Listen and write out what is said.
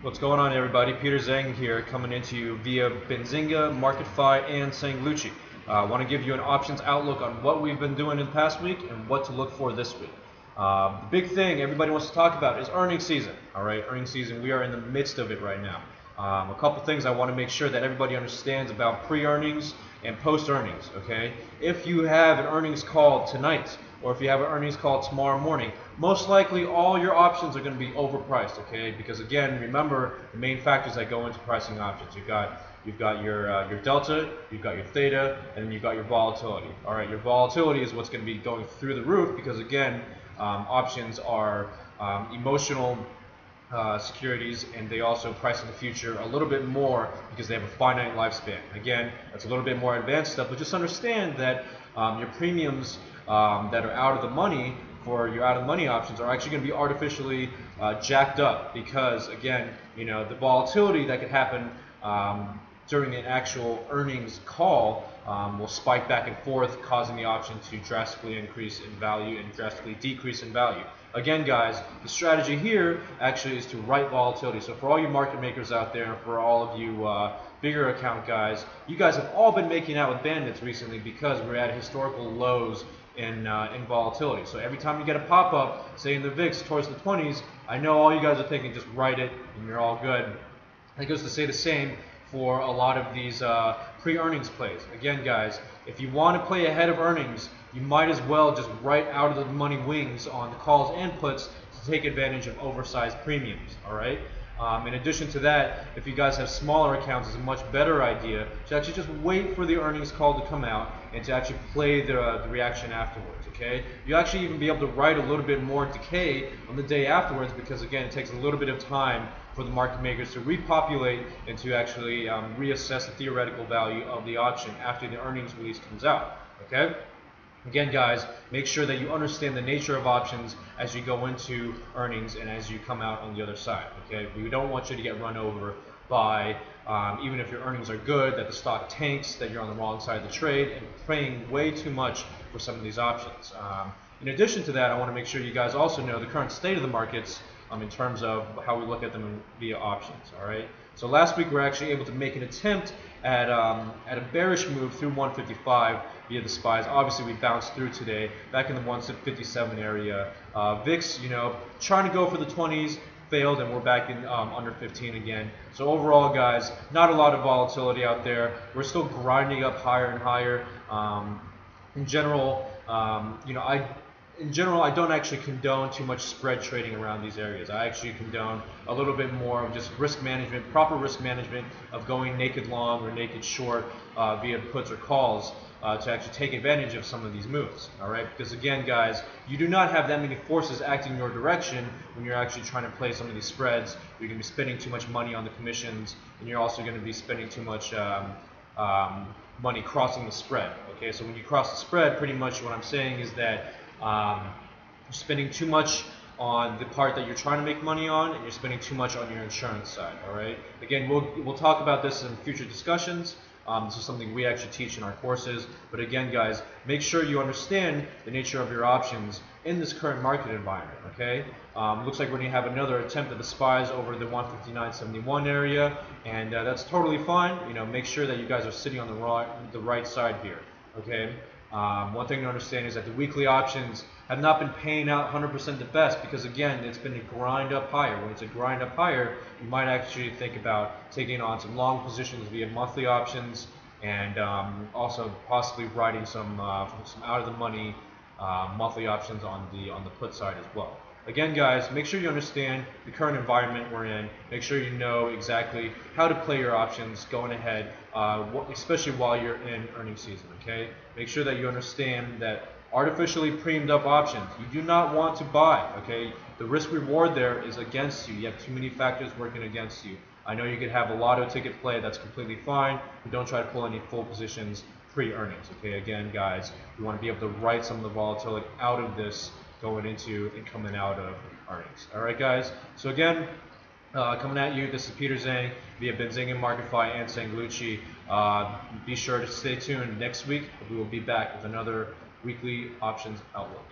What's going on, everybody? Peter Zhang here, coming into you via Benzinga, MarketFi, and Sanglucci. I want to give you an options outlook on what we've been doing in the past week and what to look for this week. The big thing everybody wants to talk about is earnings season. All right, earnings season. We are in the midst of it right now. A couple things I want to make sure that everybody understands about pre-earnings and post-earnings. Okay, if you have an earnings call tonight, or if you have an earnings call tomorrow morning, most likely all your options are going to be overpriced, okay? Because again, remember the main factors that go into pricing options. You've got your delta, you've got your theta, and then you've got your volatility. All right, your volatility is what's going to be going through the roof because again, options are emotional securities, and they also price in the future a little bit more because they have a finite lifespan. Again, that's a little bit more advanced stuff, but just understand that your premiums that are out of the money for your out of the money options are actually going to be artificially jacked up because again, you know, the volatility that could happen during an actual earnings call will spike back and forth, causing the option to drastically increase in value and drastically decrease in value. Again, guys, the strategy here actually is to write volatility. So for all you market makers out there, and for all of you bigger account guys, you guys have all been making out with bandits recently because we're at historical lows in volatility. So every time you get a pop-up, say in the VIX towards the 20s, I know all you guys are thinking just write it and you're all good. That goes to say the same for a lot of these pre-earnings plays. Again, guys, if you want to play ahead of earnings, you might as well just write out of the money wings on the calls and puts to take advantage of oversized premiums. All right. In addition to that, if you guys have smaller accounts, it's a much better idea to actually just wait for the earnings call to come out and to actually play the reaction afterwards. Okay, you actually even be able to write a little bit more decay on the day afterwards because again, it takes a little bit of time for the market makers to repopulate and to actually reassess the theoretical value of the option after the earnings release comes out. Okay. Again, guys, make sure that you understand the nature of options as you go into earnings and as you come out on the other side. Okay, we don't want you to get run over by, even if your earnings are good, that the stock tanks, that you're on the wrong side of the trade and paying way too much for some of these options. In addition to that, I want to make sure you guys also know the current state of the markets in terms of how we look at them via options. All right. So last week we were actually able to make an attempt at a bearish move through 155 via the SPYs. Obviously, we bounced through today, back in the 157 area. VIX, you know, trying to go for the 20s, failed, and we're back in under 15 again. So overall, guys, not a lot of volatility out there. We're still grinding up higher and higher. In general, you know, I don't actually condone too much spread trading around these areas. I actually condone a little bit more of just risk management, proper risk management of going naked long or naked short via puts or calls to actually take advantage of some of these moves. All right, because again, guys, you do not have that many forces acting in your direction when you're actually trying to play some of these spreads. You're going to be spending too much money on the commissions, and you're also going to be spending too much money crossing the spread. Okay, so when you cross the spread, pretty much what I'm saying is that you're spending too much on the part that you're trying to make money on, and you're spending too much on your insurance side. All right. Again, we'll talk about this in future discussions. This is something we actually teach in our courses. But again, guys, make sure you understand the nature of your options in this current market environment. Okay. Looks like we're going to have another attempt at the SPYs over the 159.71 area, and that's totally fine. You know, make sure that you guys are sitting on the right side here. Okay. One thing to understand is that the weekly options have not been paying out 100% the best because again, it's been a grind up higher. When it's a grind up higher, you might actually think about taking on some long positions via monthly options and also possibly writing some out of the money monthly options on the put side as well. Again, guys, make sure you understand the current environment we're in. Make sure you know exactly how to play your options going ahead, especially while you're in earnings season, okay? Make sure that you understand that artificially premed up options, you do not want to buy, okay? The risk reward there is against you. You have too many factors working against you. I know you could have a lotto ticket play, that's completely fine, but don't try to pull any full positions pre-earnings, okay? Again, guys, you want to be able to write some of the volatility out of this going into and coming out of earnings. All right, guys. So again, coming at you, this is Peter Zhang via Benzinga, MarketFi, and Sanglucci. Be sure to stay tuned next week. We will be back with another weekly options outlook.